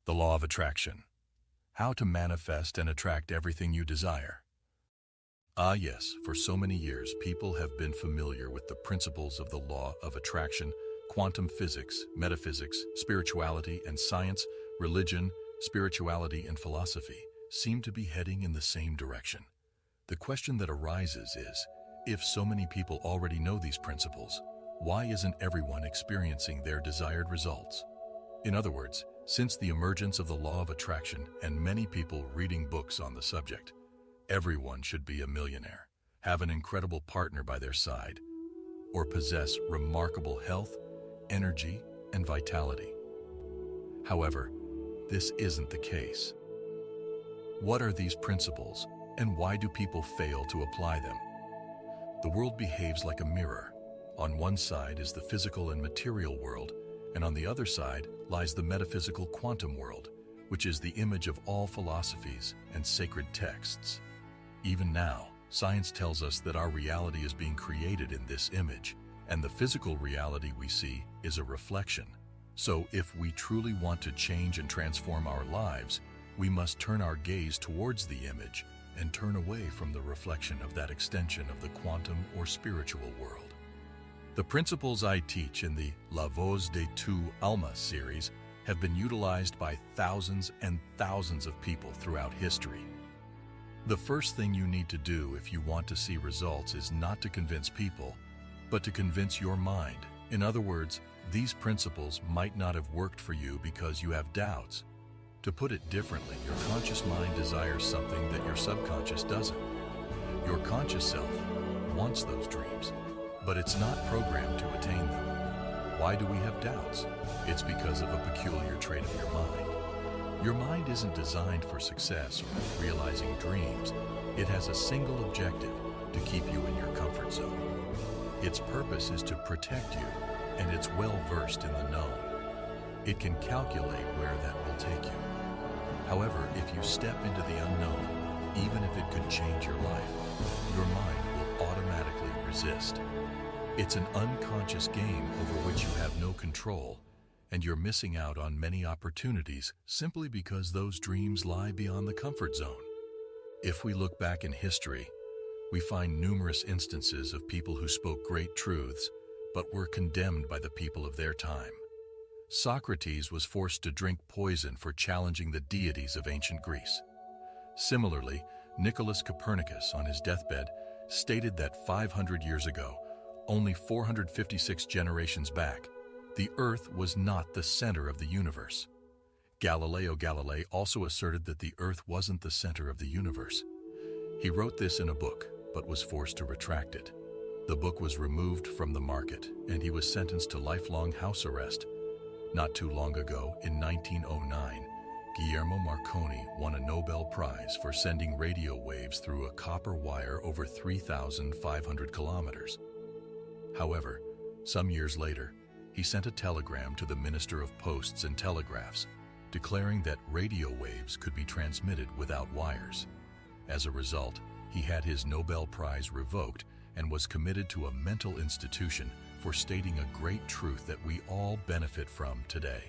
The law of attraction. How to manifest and attract everything you desire. Ah yes, for so many years people have been familiar with the principles of the law of attraction, quantum physics, metaphysics, spirituality and science, religion, spirituality and philosophy seem to be heading in the same direction. The question that arises is, if so many people already know these principles, why isn't everyone experiencing their desired results? In other words, since the emergence of the law of attraction and many people reading books on the subject, everyone should be a millionaire, have an incredible partner by their side, or possess remarkable health, energy, and vitality. However, this isn't the case. What are these principles, and why do people fail to apply them? The world behaves like a mirror. On one side is the physical and material world, and on the other side lies the metaphysical quantum world, which is the image of all philosophies and sacred texts. Even now, science tells us that our reality is being created in this image, and the physical reality we see is a reflection. So if we truly want to change and transform our lives, we must turn our gaze towards the image and turn away from the reflection of that extension of the quantum or spiritual world. The principles I teach in the La Voz de tu Alma series have been utilized by thousands and thousands of people throughout history. The first thing you need to do if you want to see results is not to convince people, but to convince your mind. In other words, these principles might not have worked for you because you have doubts. To put it differently, your conscious mind desires something that your subconscious doesn't. Your conscious self wants those dreams, but it's not programmed to attain them. Why do we have doubts? It's because of a peculiar trait of your mind. Your mind isn't designed for success or realizing dreams. It has a single objective: to keep you in your comfort zone. Its purpose is to protect you, and it's well versed in the known. It can calculate where that will take you. However, if you step into the unknown, even if it could change your life, your mind will automatically resist. It's an unconscious game over which you have no control, and you're missing out on many opportunities simply because those dreams lie beyond the comfort zone. If we look back in history, we find numerous instances of people who spoke great truths, but were condemned by the people of their time. Socrates was forced to drink poison for challenging the deities of ancient Greece. Similarly, Nicholas Copernicus, on his deathbed, stated that 500 years ago, only 456 generations back, the Earth was not the center of the universe. Galileo Galilei also asserted that the Earth wasn't the center of the universe. He wrote this in a book, but was forced to retract it. The book was removed from the market, and he was sentenced to lifelong house arrest. Not too long ago, in 1909, Guillermo Marconi won a Nobel Prize for sending radio waves through a copper wire over 3,500 kilometers. However, some years later, he sent a telegram to the Minister of Posts and Telegraphs, declaring that radio waves could be transmitted without wires. As a result, he had his Nobel Prize revoked and was committed to a mental institution for stating a great truth that we all benefit from today.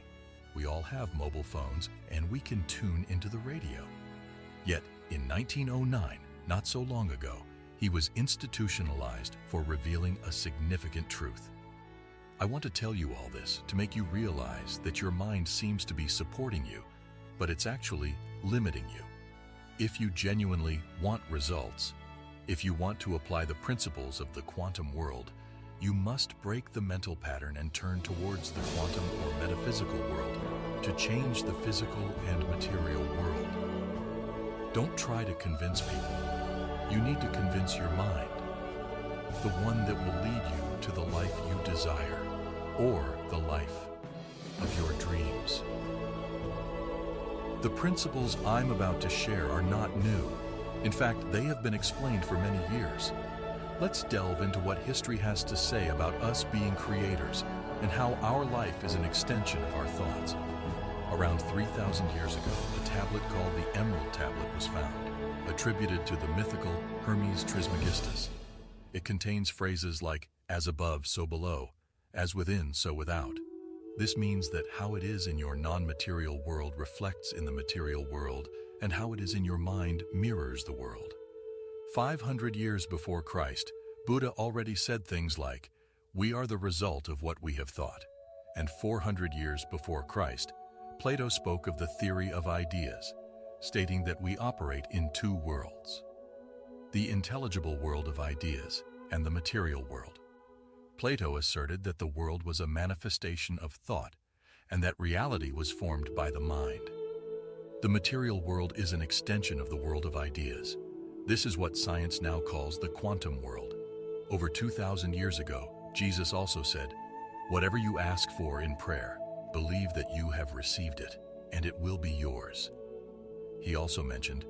We all have mobile phones and we can tune into the radio. Yet, in 1909, not so long ago, he was institutionalized for revealing a significant truth. I want to tell you all this to make you realize that your mind seems to be supporting you, but it's actually limiting you. If you genuinely want results, if you want to apply the principles of the quantum world, you must break the mental pattern and turn towards the quantum or metaphysical world to change the physical and material world. Don't try to convince people. You need to convince your mind, the one that will lead you to the life you desire, or the life of your dreams. The principles I'm about to share are not new. In fact, they have been explained for many years. Let's delve into what history has to say about us being creators and how our life is an extension of our thoughts. Around 3,000 years ago, a tablet called the Emerald Tablet was found, attributed to the mythical Hermes Trismegistus. It contains phrases like, "as above, so below," "as within, so without." This means that how it is in your non-material world reflects in the material world, and how it is in your mind mirrors the world. 500 years before Christ, Buddha already said things like, "We are the result of what we have thought." And 400 years before Christ, Plato spoke of the theory of ideas, stating that we operate in two worlds: the intelligible world of ideas and the material world. Plato asserted that the world was a manifestation of thought and that reality was formed by the mind. The material world is an extension of the world of ideas. This is what science now calls the quantum world. Over 2,000 years ago, Jesus also said, "Whatever you ask for in prayer, believe that you have received it, and it will be yours." He also mentioned,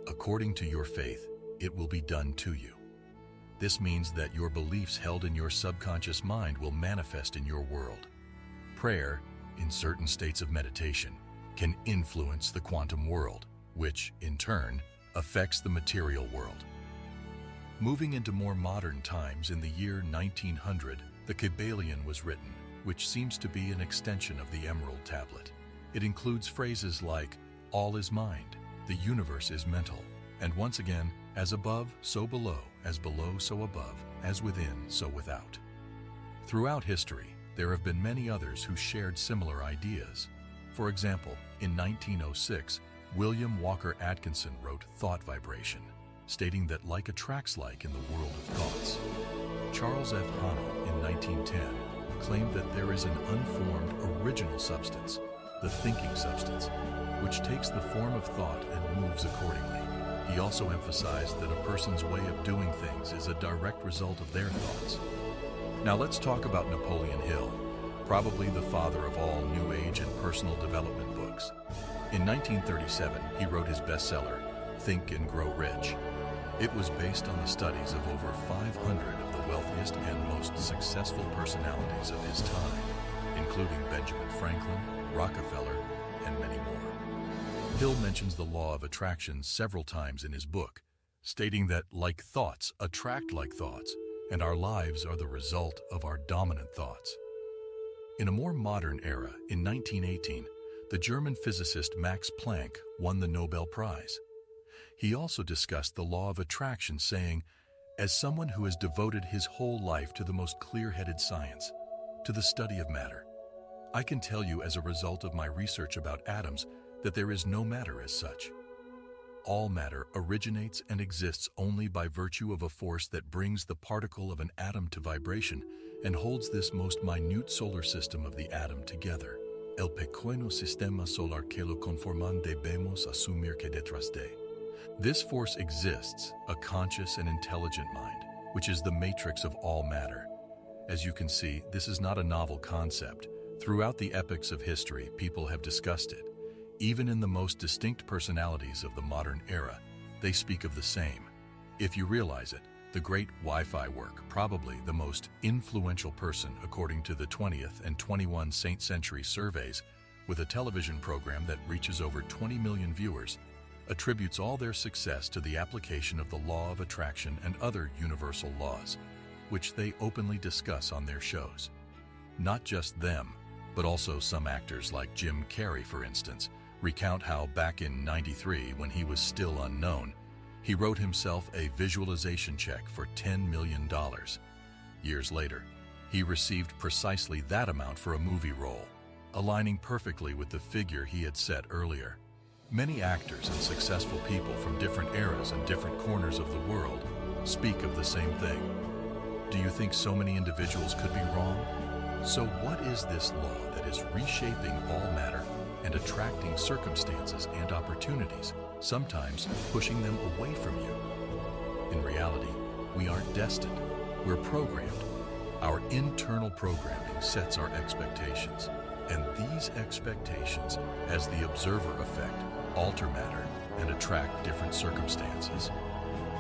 "According to your faith, it will be done to you." This means that your beliefs held in your subconscious mind will manifest in your world. Prayer, in certain states of meditation, can influence the quantum world, which, in turn, affects the material world. Moving into more modern times, in the year 1900, the Kybalion was written, which seems to be an extension of the Emerald Tablet. It includes phrases like, "All is mind," "The universe is mental," and once again, "As above, so below, as below, so above, as within, so without." Throughout history, there have been many others who shared similar ideas. For example, in 1906, William Walker Atkinson wrote Thought Vibration, stating that like attracts like in the world of thoughts. Charles F. Haanel in 1910 claimed that there is an unformed original substance, the thinking substance, which takes the form of thought and moves accordingly. He also emphasized that a person's way of doing things is a direct result of their thoughts. Now let's talk about Napoleon Hill, probably the father of all New Age and personal development books. In 1937, he wrote his bestseller, Think and Grow Rich. It was based on the studies of over 500 of the wealthiest and most successful personalities of his time, including Benjamin Franklin, Rockefeller, and many more. Hill mentions the law of attraction several times in his book, stating that like thoughts attract like thoughts, and our lives are the result of our dominant thoughts. In a more modern era, in 1918, the German physicist Max Planck won the Nobel Prize. He also discussed the law of attraction, saying, "As someone who has devoted his whole life to the most clear-headed science, to the study of matter, I can tell you as a result of my research about atoms that there is no matter as such. All matter originates and exists only by virtue of a force that brings the particle of an atom to vibration and holds this most minute solar system of the atom together. El pequeño sistema solar que lo conforman debemos asumir que detrás de." This force exists, a conscious and intelligent mind, which is the matrix of all matter. As you can see, this is not a novel concept. Throughout the epochs of history, people have discussed it. Even in the most distinct personalities of the modern era, they speak of the same. If you realize it, the great Wi-Fi work, probably the most influential person according to the 20th and 21 St. Century surveys, with a television program that reaches over 20 million viewers, attributes all their success to the application of the law of attraction and other universal laws, which they openly discuss on their shows. Not just them, but also some actors like Jim Carrey, for instance, recount how back in '93, when he was still unknown, he wrote himself a visualization check for $10 million. Years later, he received precisely that amount for a movie role, aligning perfectly with the figure he had set earlier. Many actors and successful people from different eras and different corners of the world speak of the same thing. Do you think so many individuals could be wrong? So what is this law that is reshaping all matter and attracting circumstances and opportunities, sometimes pushing them away from you? In reality, we aren't destined, we're programmed. Our internal programming sets our expectations, and these expectations, as the observer effect, alter matter and attract different circumstances.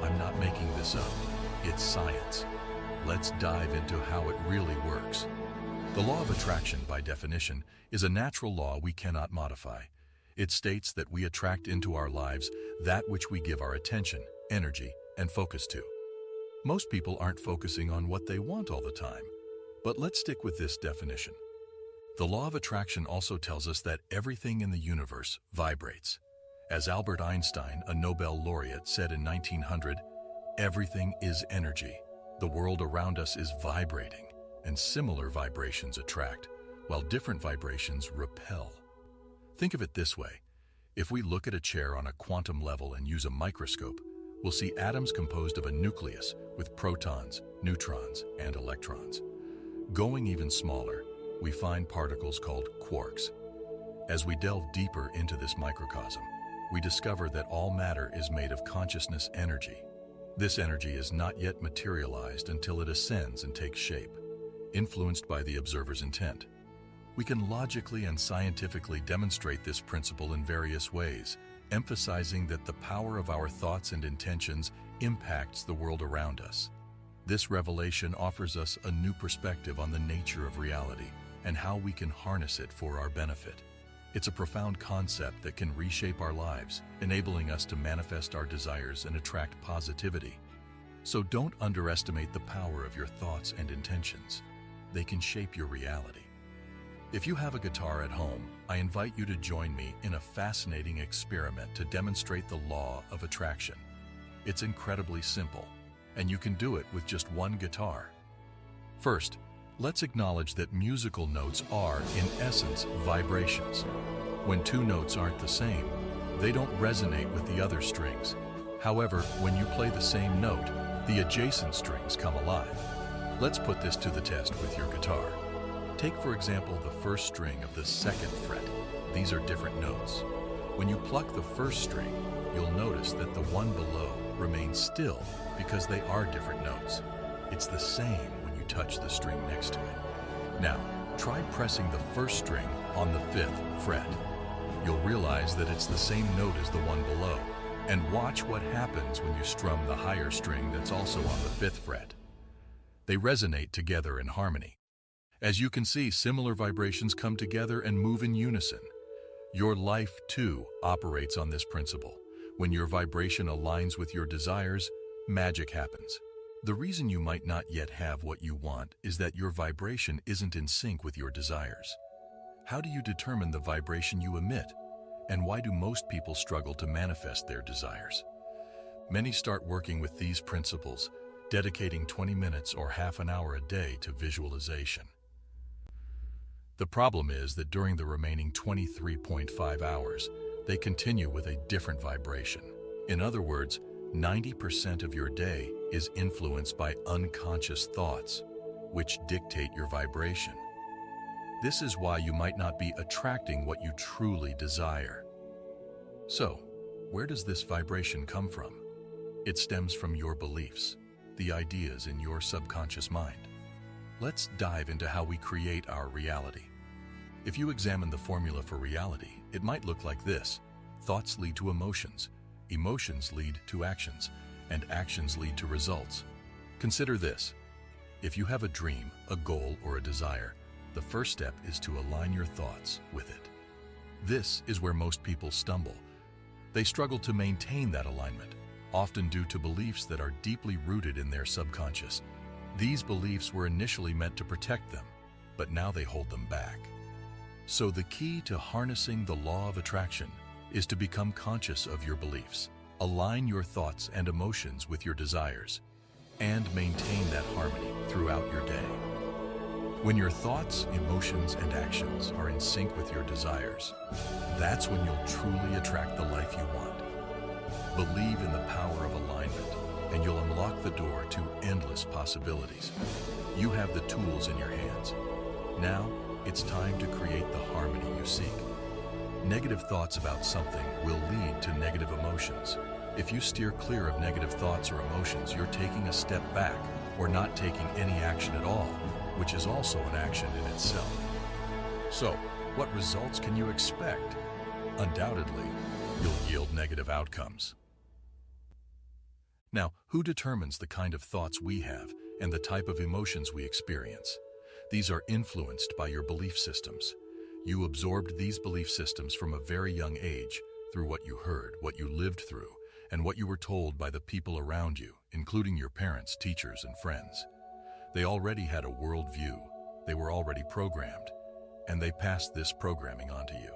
I'm not making this up, it's science. Let's dive into how it really works. The law of attraction, by definition, is a natural law we cannot modify. It states that we attract into our lives that which we give our attention, energy, and focus to. Most people aren't focusing on what they want all the time, but let's stick with this definition. The law of attraction also tells us that everything in the universe vibrates. As Albert Einstein, a Nobel laureate, said in 1900, everything is energy. The world around us is vibrating, and similar vibrations attract, while different vibrations repel. Think of it this way. If we look at a chair on a quantum level and use a microscope, we'll see atoms composed of a nucleus with protons, neutrons, and electrons. Going even smaller, we find particles called quarks. As we delve deeper into this microcosm, we discover that all matter is made of consciousness energy. This energy is not yet materialized until it ascends and takes shape, influenced by the observer's intent. We can logically and scientifically demonstrate this principle in various ways, emphasizing that the power of our thoughts and intentions impacts the world around us. This revelation offers us a new perspective on the nature of reality and how we can harness it for our benefit. It's a profound concept that can reshape our lives, enabling us to manifest our desires and attract positivity. So don't underestimate the power of your thoughts and intentions. They can shape your reality. If you have a guitar at home, I invite you to join me in a fascinating experiment to demonstrate the law of attraction. It's incredibly simple, and you can do it with just one guitar. First, let's acknowledge that musical notes are, in essence, vibrations. When two notes aren't the same, they don't resonate with the other strings. However, when you play the same note, the adjacent strings come alive. Let's put this to the test with your guitar. Take, for example, the first string of the second fret. These are different notes. When you pluck the first string, you'll notice that the one below remains still because they are different notes. It's the same when you touch the string next to it. Now, try pressing the first string on the fifth fret. You'll realize that it's the same note as the one below. And watch what happens when you strum the higher string that's also on the fifth fret. They resonate together in harmony. As you can see, similar vibrations come together and move in unison. Your life, too, operates on this principle. When your vibration aligns with your desires, magic happens. The reason you might not yet have what you want is that your vibration isn't in sync with your desires. How do you determine the vibration you emit? And why do most people struggle to manifest their desires? Many start working with these principles, dedicating 20 minutes or half an hour a day to visualization. The problem is that during the remaining 23.5 hours, they continue with a different vibration. In other words, 90% of your day is influenced by unconscious thoughts, which dictate your vibration. This is why you might not be attracting what you truly desire. So, where does this vibration come from? It stems from your beliefs, the ideas in your subconscious mind. Let's dive into how we create our reality. If you examine the formula for reality, it might look like this. Thoughts lead to emotions, emotions lead to actions, and actions lead to results. Consider this. If you have a dream, a goal, or a desire, the first step is to align your thoughts with it. This is where most people stumble. They struggle to maintain that alignment, often due to beliefs that are deeply rooted in their subconscious. These beliefs were initially meant to protect them, but now they hold them back. So the key to harnessing the law of attraction is to become conscious of your beliefs, align your thoughts and emotions with your desires, and maintain that harmony throughout your day. When your thoughts, emotions, and actions are in sync with your desires, that's when you'll truly attract the life you want. Believe in the power of alignment, and you'll unlock the door to endless possibilities. You have the tools in your hands. Now, it's time to create the harmony you seek. Negative thoughts about something will lead to negative emotions. If you steer clear of negative thoughts or emotions, you're taking a step back or not taking any action at all, which is also an action in itself. So, what results can you expect? Undoubtedly, you'll yield negative outcomes. Now, who determines the kind of thoughts we have and the type of emotions we experience? These are influenced by your belief systems. You absorbed these belief systems from a very young age through what you heard, what you lived through, and what you were told by the people around you, including your parents, teachers, and friends. They already had a worldview. They were already programmed. and they pass this programming on to you.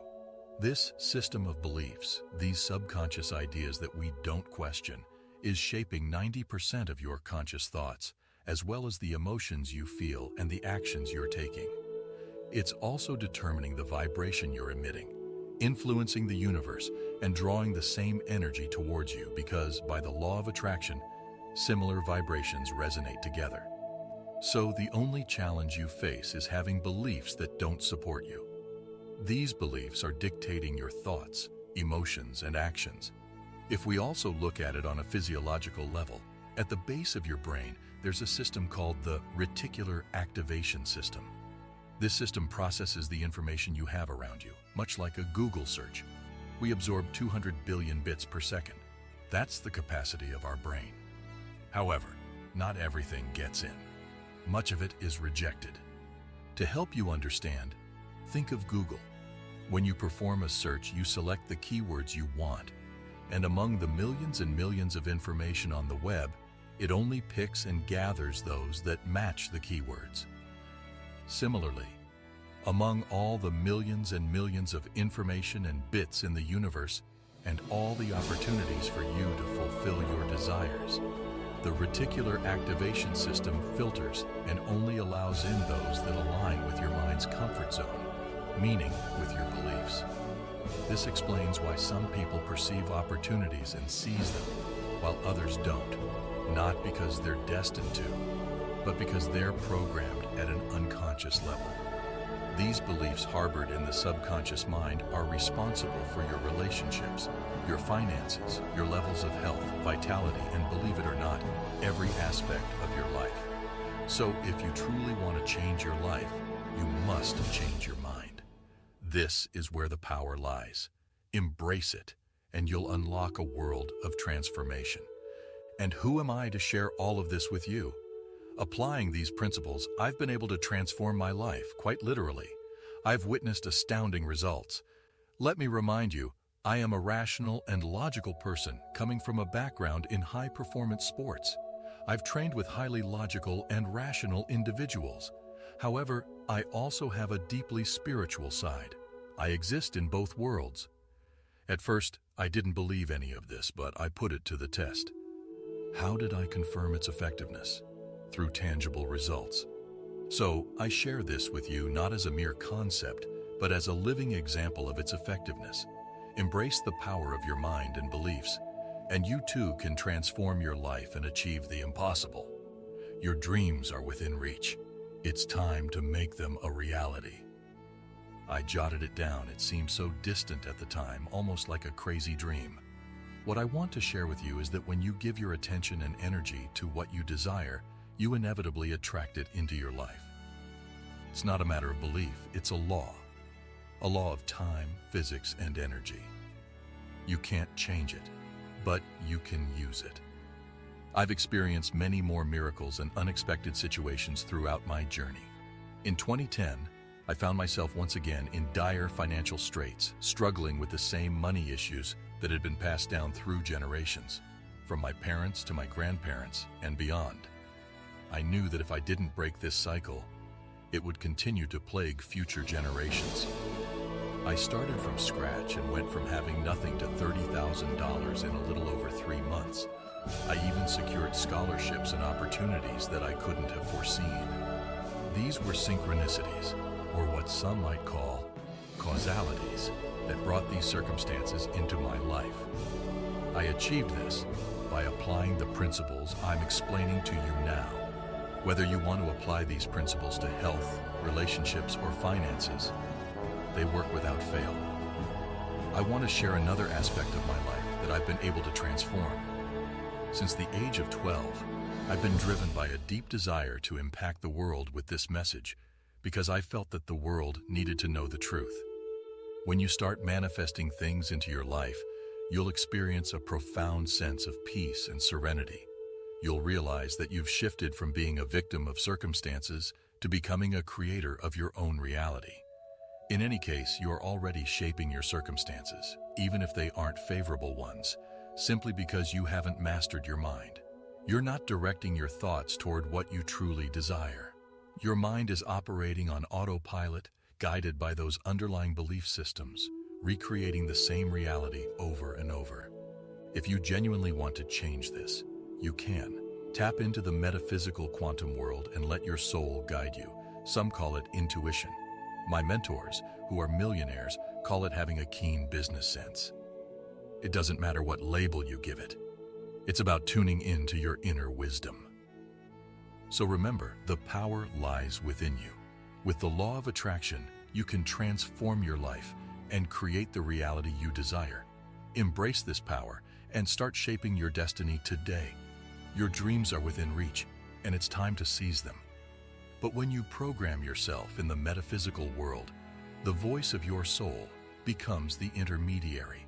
This system of beliefs, these subconscious ideas that we don't question, is shaping 90% of your conscious thoughts, as well as the emotions you feel and the actions you're taking. It's also determining the vibration you're emitting, influencing the universe, and drawing the same energy towards you because, by the law of attraction, similar vibrations resonate together. So the only challenge you face is having beliefs that don't support you. These beliefs are dictating your thoughts, emotions, and actions. If we also look at it on a physiological level, at the base of your brain, there's a system called the reticular activation system. This system processes the information you have around you, much like a Google search. We absorb 200 billion bits per second. That's the capacity of our brain. However, not everything gets in. Much of it is rejected. To help you understand, think of Google. When you perform a search, you select the keywords you want, and among the millions and millions of information on the web, it only picks and gathers those that match the keywords. Similarly, among all the millions and millions of information and bits in the universe, and all the opportunities for you to fulfill your desires, the reticular activation system filters and only allows in those that align with your mind's comfort zone, meaning with your beliefs. This explains why some people perceive opportunities and seize them, while others don't, not because they're destined to, but because they're programmed at an unconscious level. These beliefs harbored in the subconscious mind are responsible for your relationships, your finances, your levels of health, vitality, and, believe it or not, every aspect of your life. So if you truly want to change your life, you must change your mind. This is where the power lies. Embrace it, and you'll unlock a world of transformation. And who am I to share all of this with you? Applying these principles, I've been able to transform my life, quite literally. I've witnessed astounding results. Let me remind you, I am a rational and logical person coming from a background in high-performance sports. I've trained with highly logical and rational individuals. However, I also have a deeply spiritual side. I exist in both worlds. At first, I didn't believe any of this, but I put it to the test. How did I confirm its effectiveness? Through tangible results. So, I share this with you not as a mere concept, but as a living example of its effectiveness. Embrace the power of your mind and beliefs, and you too can transform your life and achieve the impossible. Your dreams are within reach. It's time to make them a reality. I jotted it down. It seemed so distant at the time, almost like a crazy dream. What I want to share with you is that when you give your attention and energy to what you desire, you inevitably attract it into your life. It's not a matter of belief, it's a law of time, physics, and energy. You can't change it, but you can use it. I've experienced many more miracles and unexpected situations throughout my journey. In 2010, I found myself once again in dire financial straits, struggling with the same money issues that had been passed down through generations, from my parents to my grandparents and beyond. I knew that if I didn't break this cycle, it would continue to plague future generations. I started from scratch and went from having nothing to $30,000 in a little over 3 months. I even secured scholarships and opportunities that I couldn't have foreseen. These were synchronicities, or what some might call causalities, that brought these circumstances into my life. I achieved this by applying the principles I'm explaining to you now. Whether you want to apply these principles to health, relationships, or finances, they work without fail. I want to share another aspect of my life that I've been able to transform. Since the age of 12, I've been driven by a deep desire to impact the world with this message because I felt that the world needed to know the truth. When you start manifesting things into your life, you'll experience a profound sense of peace and serenity. You'll realize that you've shifted from being a victim of circumstances to becoming a creator of your own reality. In any case, you are already shaping your circumstances, even if they aren't favorable ones, simply because you haven't mastered your mind. You're not directing your thoughts toward what you truly desire. Your mind is operating on autopilot, guided by those underlying belief systems, recreating the same reality over and over. If you genuinely want to change this, you can. Tap into the metaphysical quantum world and let your soul guide you. Some call it intuition. My mentors, who are millionaires, call it having a keen business sense. It doesn't matter what label you give it. It's about tuning into your inner wisdom. So remember, the power lies within you. With the law of attraction, you can transform your life and create the reality you desire. Embrace this power and start shaping your destiny today. Your dreams are within reach, and it's time to seize them. But when you program yourself in the metaphysical world, the voice of your soul becomes the intermediary.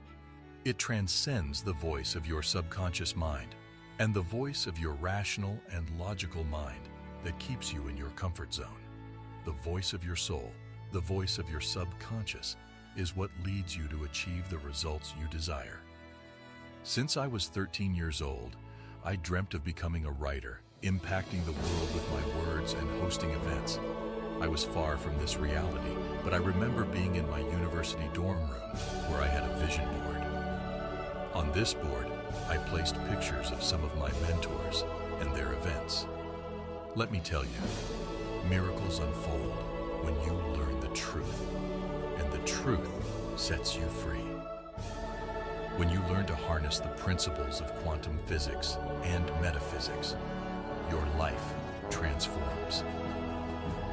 It transcends the voice of your subconscious mind and the voice of your rational and logical mind that keeps you in your comfort zone. The voice of your soul, the voice of your subconscious, is what leads you to achieve the results you desire. Since I was 13 years old, I dreamt of becoming a writer, impacting the world with my words and hosting events. I was far from this reality, but I remember being in my university dorm room where I had a vision board. On this board, I placed pictures of some of my mentors and their events. Let me tell you, miracles unfold when you learn the truth, and the truth sets you free. When you learn to harness the principles of quantum physics and metaphysics, your life transforms.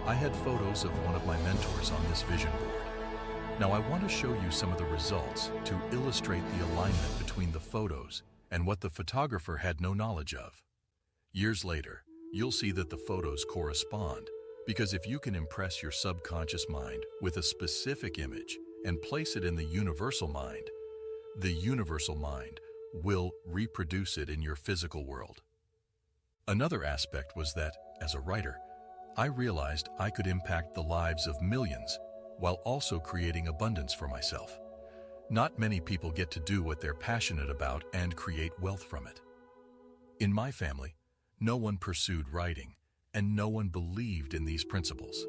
I had photos of one of my mentors on this vision board. Now I want to show you some of the results to illustrate the alignment between the photos and what the photographer had no knowledge of. Years later, you'll see that the photos correspond, because if you can impress your subconscious mind with a specific image and place it in the universal mind will reproduce it in your physical world. Another aspect was that, as a writer, I realized I could impact the lives of millions while also creating abundance for myself. Not many people get to do what they're passionate about and create wealth from it. In my family, no one pursued writing, and no one believed in these principles.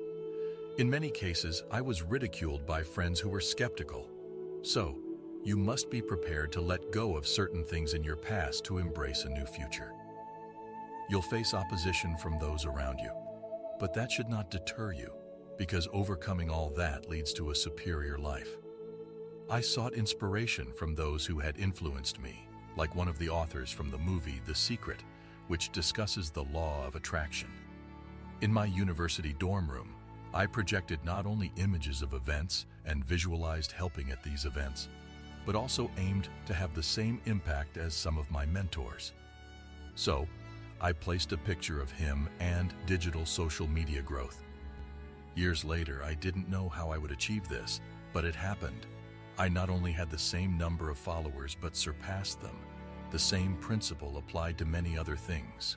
In many cases, I was ridiculed by friends who were skeptical. So, you must be prepared to let go of certain things in your past to embrace a new future. You'll face opposition from those around you, but that should not deter you, because overcoming all that leads to a superior life. I sought inspiration from those who had influenced me, like one of the authors from the movie The Secret, which discusses the law of attraction. In my university dorm room, I projected not only images of events and visualized helping at these events, but also aimed to have the same impact as some of my mentors. So, I placed a picture of him and digital social media growth. Years later, I didn't know how I would achieve this, but it happened. I not only had the same number of followers, but surpassed them. The same principle applied to many other things.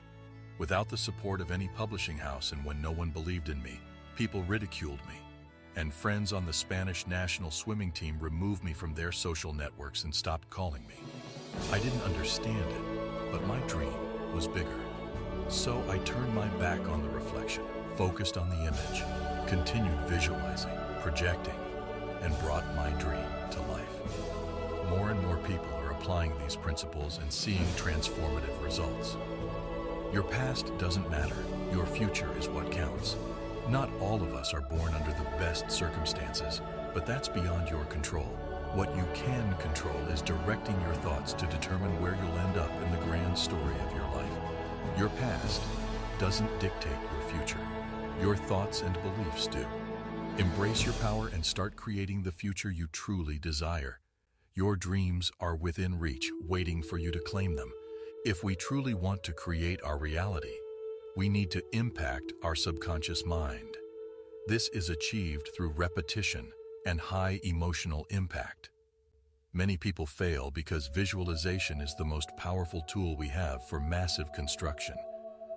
Without the support of any publishing house, and when no one believed in me, people ridiculed me. And friends on the Spanish national swimming team removed me from their social networks and stopped calling me. I didn't understand it, but my dream was bigger. So I turned my back on the reflection, focused on the image, continued visualizing, projecting, and brought my dream to life. More and more people are applying these principles and seeing transformative results. Your past doesn't matter. Your future is what counts. Not all of us are born under the best circumstances, but that's beyond your control. What you can control is directing your thoughts to determine where you'll end up in the grand story of your life. Your past doesn't dictate your future. Your thoughts and beliefs do. Embrace your power and start creating the future you truly desire. Your dreams are within reach, waiting for you to claim them. If we truly want to create our reality, we need to impact our subconscious mind. This is achieved through repetition and high emotional impact. Many people fail because visualization is the most powerful tool we have for massive construction.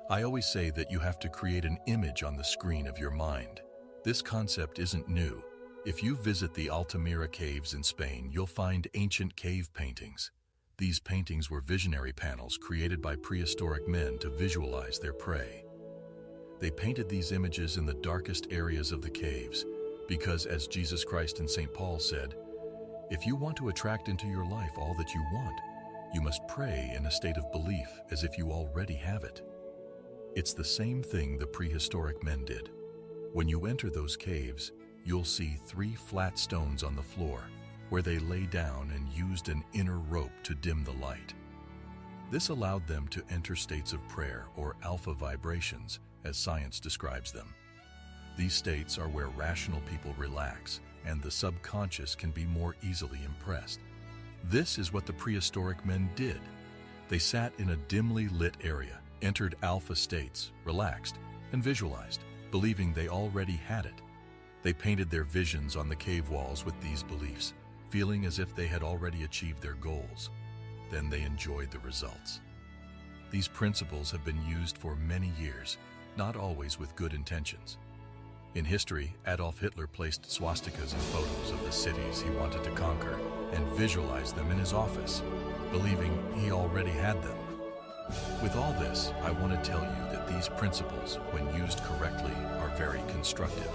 I always say that you have to create an image on the screen of your mind. This concept isn't new. If you visit the Altamira caves in Spain, you'll find ancient cave paintings. These paintings were visionary panels created by prehistoric men to visualize their prey. They painted these images in the darkest areas of the caves Because as Jesus Christ and St. Paul said, if you want to attract into your life all that you want, you must pray in a state of belief as if you already have it. It's the same thing the prehistoric men did. When you enter those caves, you'll see 3 flat stones on the floor where they lay down and used an inner rope to dim the light. This allowed them to enter states of prayer or alpha vibrations, as science describes them. These states are where rational people relax and the subconscious can be more easily impressed. This is what the prehistoric men did. They sat in a dimly lit area, entered alpha states, relaxed, and visualized, believing they already had it. They painted their visions on the cave walls with these beliefs, feeling as if they had already achieved their goals. Then they enjoyed the results. These principles have been used for many years, not always with good intentions. In history, Adolf Hitler placed swastikas in photos of the cities he wanted to conquer and visualized them in his office, believing he already had them. With all this, I want to tell you that these principles, when used correctly, are very constructive.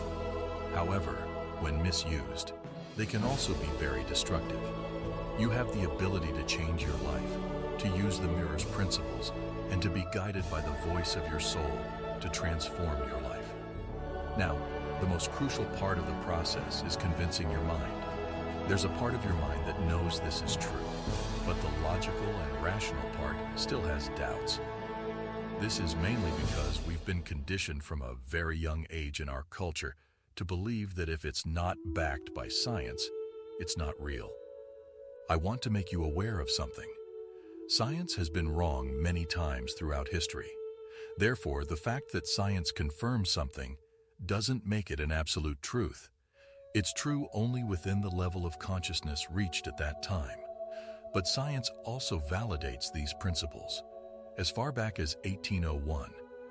However, when misused, they can also be very destructive. You have the ability to change your life, to use the mirror's principles, and to be guided by the voice of your soul to transform your life. Now, the most crucial part of the process is convincing your mind. There's a part of your mind that knows this is true, but the logical and rational part still has doubts. This is mainly because we've been conditioned from a very young age in our culture to believe that if it's not backed by science, it's not real. I want to make you aware of something. Science has been wrong many times throughout history. Therefore, the fact that science confirms something doesn't make it an absolute truth. It's true only within the level of consciousness reached at that time. But science also validates these principles. As far back as 1801,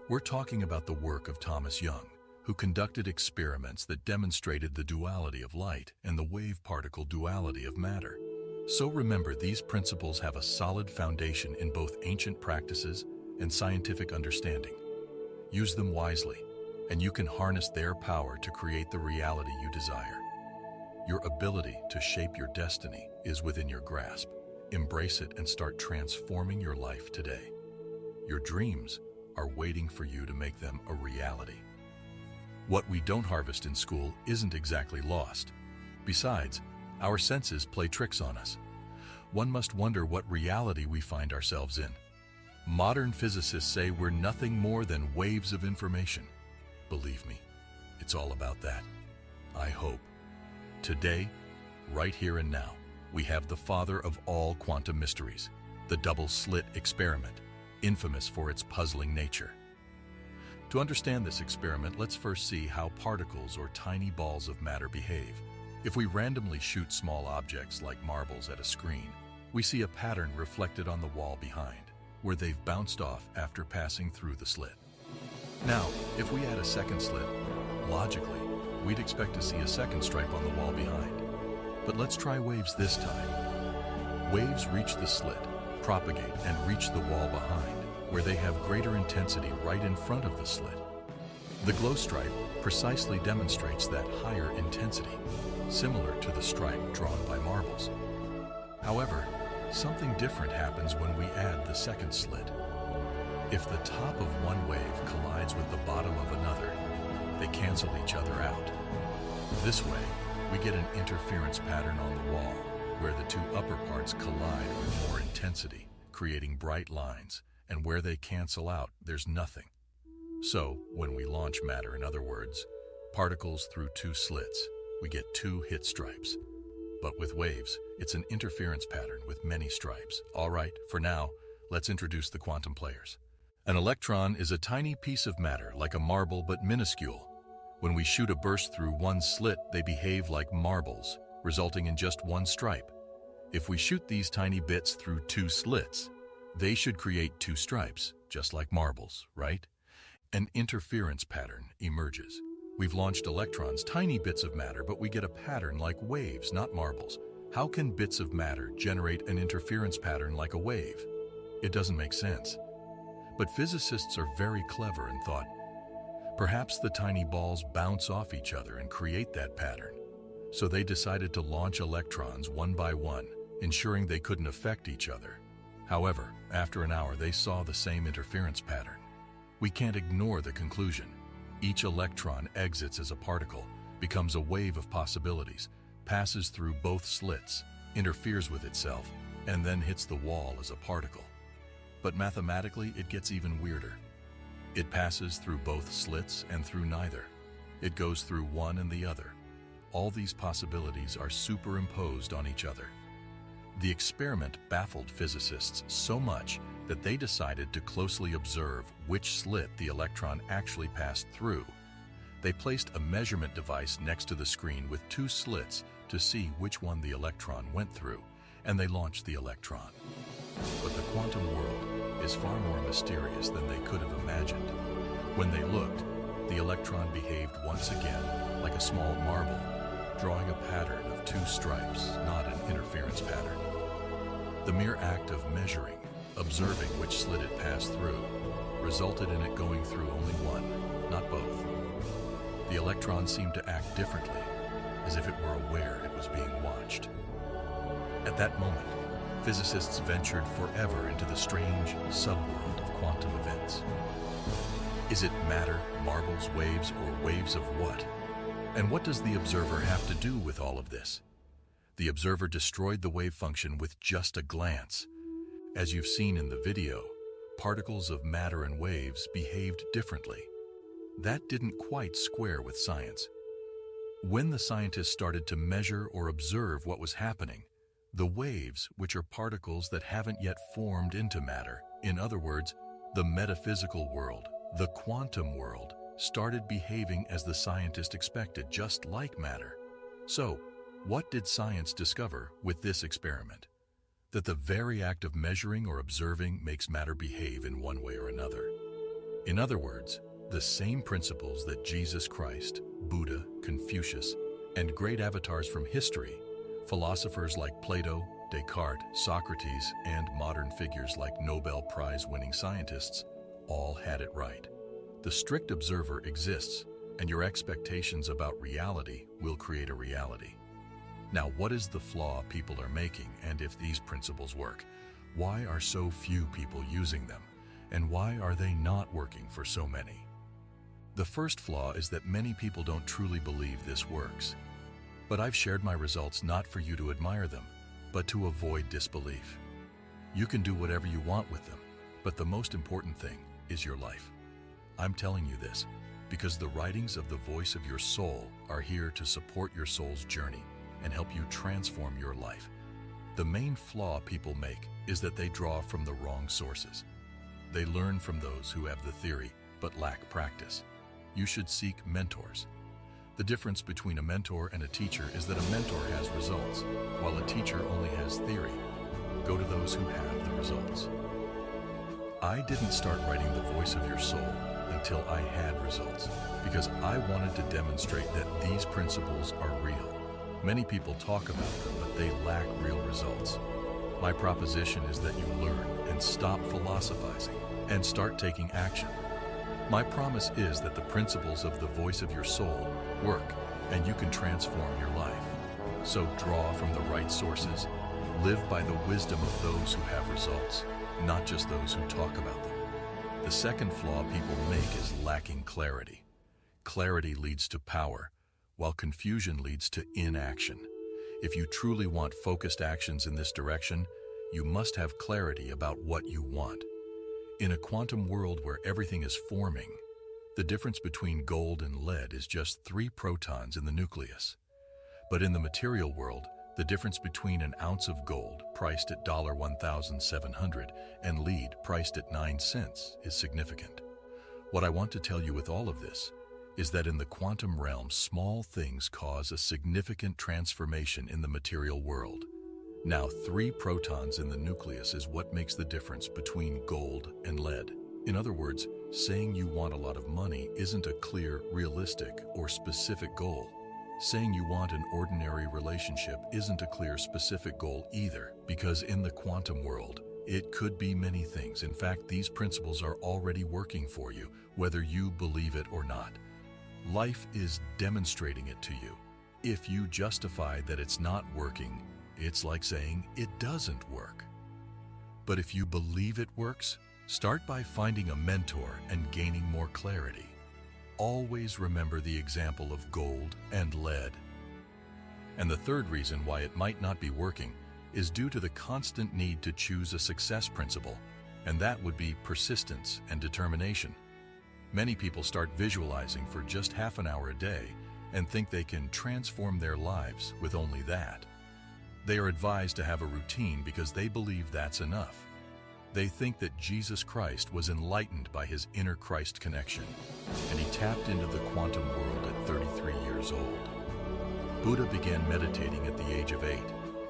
we're talking about the work of Thomas Young, who conducted experiments that demonstrated the duality of light and the wave-particle duality of matter. So remember, these principles have a solid foundation in both ancient practices and scientific understanding. Use them wisely, and you can harness their power to create the reality you desire. Your ability to shape your destiny is within your grasp. Embrace it and start transforming your life today. Your dreams are waiting for you to make them a reality. What we don't harvest in school isn't exactly lost. Besides, our senses play tricks on us. One must wonder what reality we find ourselves in. Modern physicists say we're nothing more than waves of information. Believe me, it's all about that. I hope. Today, right here and now, we have the father of all quantum mysteries, the double-slit experiment, infamous for its puzzling nature. To understand this experiment, let's first see how particles or tiny balls of matter behave. If we randomly shoot small objects like marbles at a screen, we see a pattern reflected on the wall behind, where they've bounced off after passing through the slit. Now, if we add a second slit, logically, we'd expect to see a second stripe on the wall behind. But let's try waves this time. Waves reach the slit, propagate, and reach the wall behind, where they have greater intensity right in front of the slit. The glow stripe precisely demonstrates that higher intensity, similar to the stripe drawn by marbles. However, something different happens when we add the second slit. If the top of one wave collides with the bottom of another, they cancel each other out. This way, we get an interference pattern on the wall, where the two upper parts collide with more intensity, creating bright lines, and where they cancel out, there's nothing. So, when we launch matter, in other words, particles through two slits, we get two hit stripes. But with waves, it's an interference pattern with many stripes. All right, for now, let's introduce the quantum players. An electron is a tiny piece of matter, like a marble but minuscule. When we shoot a burst through one slit, they behave like marbles, resulting in just one stripe. If we shoot these tiny bits through two slits, they should create two stripes, just like marbles, right? An interference pattern emerges. We've launched electrons, tiny bits of matter, but we get a pattern like waves, not marbles. How can bits of matter generate an interference pattern like a wave? It doesn't make sense. But physicists are very clever and thought, Perhaps the tiny balls bounce off each other and create that pattern. So they decided to launch electrons one by one, ensuring they couldn't affect each other. However, after an hour, they saw the same interference pattern. We can't ignore the conclusion. Each electron exits as a particle, becomes a wave of possibilities, passes through both slits, interferes with itself, and then hits the wall as a particle. But mathematically, it gets even weirder. It passes through both slits and through neither. It goes through one and the other. All these possibilities are superimposed on each other. The experiment baffled physicists so much that they decided to closely observe which slit the electron actually passed through. They placed a measurement device next to the screen with two slits to see which one the electron went through, and they launched the electron. But the quantum world is far more mysterious than they could have imagined. When they looked, the electron behaved once again like a small marble, drawing a pattern of two stripes, not an interference pattern. The mere act of measuring, observing which slit it passed through, resulted in it going through only one, not both. The electron seemed to act differently, as if it were aware it was being watched. At that moment, physicists ventured forever into the strange subworld of quantum events. Is it matter, marbles, waves, or waves of what? And what does the observer have to do with all of this? The observer destroyed the wave function with just a glance. As you've seen in the video, particles of matter and waves behaved differently. That didn't quite square with science. When the scientists started to measure or observe what was happening, the waves, which are particles that haven't yet formed into matter, in other words, the metaphysical world, the quantum world, started behaving as the scientist expected, just like matter. So, what did science discover with this experiment? That the very act of measuring or observing makes matter behave in one way or another. In other words, the same principles that Jesus Christ, Buddha, Confucius, and great avatars from history, philosophers like Plato, Descartes, Socrates, and modern figures like Nobel Prize-winning scientists, all had it right. The strict observer exists, and your expectations about reality will create a reality. Now, what is the flaw people are making, and if these principles work, why are so few people using them, and why are they not working for so many? The first flaw is that many people don't truly believe this works. But I've shared my results not for you to admire them, but to avoid disbelief. You can do whatever you want with them, but the most important thing is your life. I'm telling you this because the writings of the voice of your soul are here to support your soul's journey and help you transform your life. The main flaw people make is that they draw from the wrong sources. They learn from those who have the theory but lack practice. You should seek mentors. The difference between a mentor and a teacher is that a mentor has results, while a teacher only has theory. Go to those who have the results. I didn't start writing the voice of your soul until I had results, because I wanted to demonstrate that these principles are real. Many people talk about them, but they lack real results. My proposition is that you learn and stop philosophizing and start taking action. My promise is that the principles of the voice of your soul work, and you can transform your life. So draw from the right sources. Live by the wisdom of those who have results, not just those who talk about them. The second flaw people make is lacking clarity. Clarity leads to power, while confusion leads to inaction. If you truly want focused actions in this direction, you must have clarity about what you want. In a quantum world where everything is forming, the difference between gold and lead is just 3 protons in the nucleus. But in the material world, the difference between an ounce of gold, priced at $1,700, and lead, priced at 9 cents, is significant. What I want to tell you with all of this is that in the quantum realm, small things cause a significant transformation in the material world. Now, 3 protons in the nucleus is what makes the difference between gold and lead. In other words, saying you want a lot of money isn't a clear, realistic, or specific goal. Saying you want an ordinary relationship isn't a clear, specific goal either, because in the quantum world, It could be many things. In fact, these principles are already working for you, whether you believe it or not. Life is demonstrating it to you. If you justify that it's not working, it's like saying it doesn't work. But if you believe it works, start by finding a mentor and gaining more clarity. Always remember the example of gold and lead. And the third reason why it might not be working is due to the constant need to choose a success principle, and that would be persistence and determination. Many people start visualizing for just half an hour a day and think they can transform their lives with only that. They are advised to have a routine because they believe that's enough. They think that Jesus Christ was enlightened by his inner Christ connection, and he tapped into the quantum world at 33 years old. Buddha began meditating at the age of 8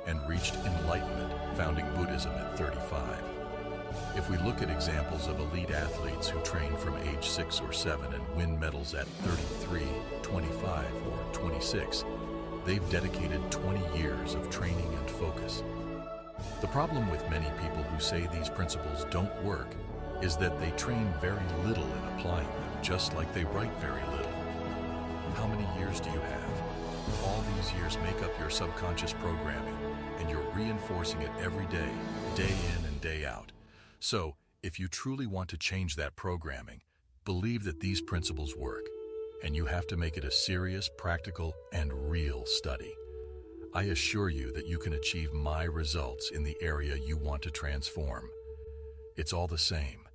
and reached enlightenment, founding Buddhism at 35. If we look at examples of elite athletes who train from age 6 or 7 and win medals at 33, 25, or 26, they've dedicated 20 years of training and focus. The problem with many people who say these principles don't work is that they train very little in applying them, just like they write very little. How many years do you have? All these years make up your subconscious programming, and you're reinforcing it every day, day in and day out. So, if you truly want to change that programming, believe that these principles work, and you have to make it a serious, practical, and real study. I assure you that you can achieve my results in the area you want to transform. It's all the same.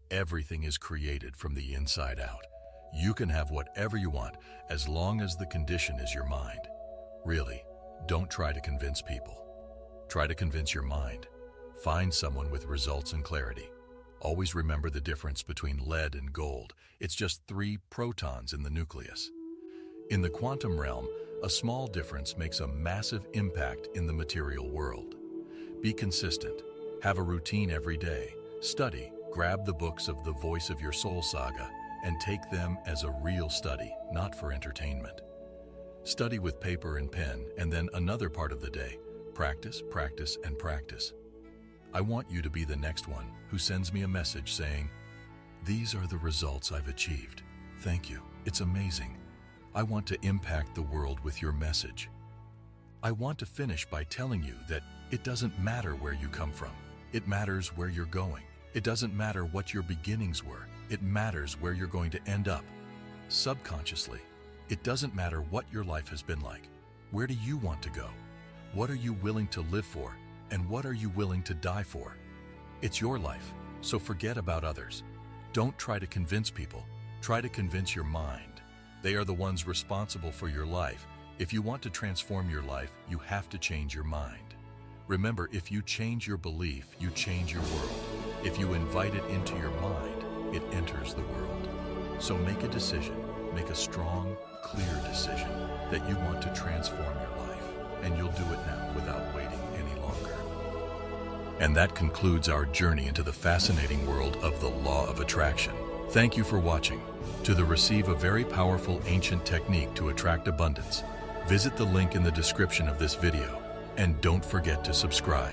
Everything is created from the inside out. You can have whatever you want as long as the condition is your mind. Really, don't try to convince people. Try to convince your mind. Find someone with results and clarity. Always remember the difference between lead and gold. It's just 3 protons in the nucleus. In the quantum realm, a small difference makes a massive impact in the material world. Be consistent. Have a routine every day. Study. Grab the books of the Voice of Your Soul saga and take them as a real study, not for entertainment. Study with paper and pen, and then another part of the day. Practice, practice, and practice. I want you to be the next one who sends me a message saying, "These are the results I've achieved. Thank you. It's amazing. I want to impact the world with your message." I want to finish by telling you that it doesn't matter where you come from. It matters where you're going. It doesn't matter what your beginnings were. It matters where you're going to end up. Subconsciously, it doesn't matter what your life has been like. Where do you want to go? What are you willing to live for? And what are you willing to die for? It's your life, so forget about others. Don't try to convince people. Try to convince your mind. They are the ones responsible for your life. If you want to transform your life, you have to change your mind. Remember, if you change your belief, you change your world. If you invite it into your mind, it enters the world. So make a decision. Make a strong, clear decision that you want to transform your life, and you'll do it now without waiting any longer. And that concludes our journey into the fascinating world of the law of attraction. Thank you for watching. To receive a very powerful ancient technique to attract abundance, visit the link in the description of this video, and don't forget to subscribe.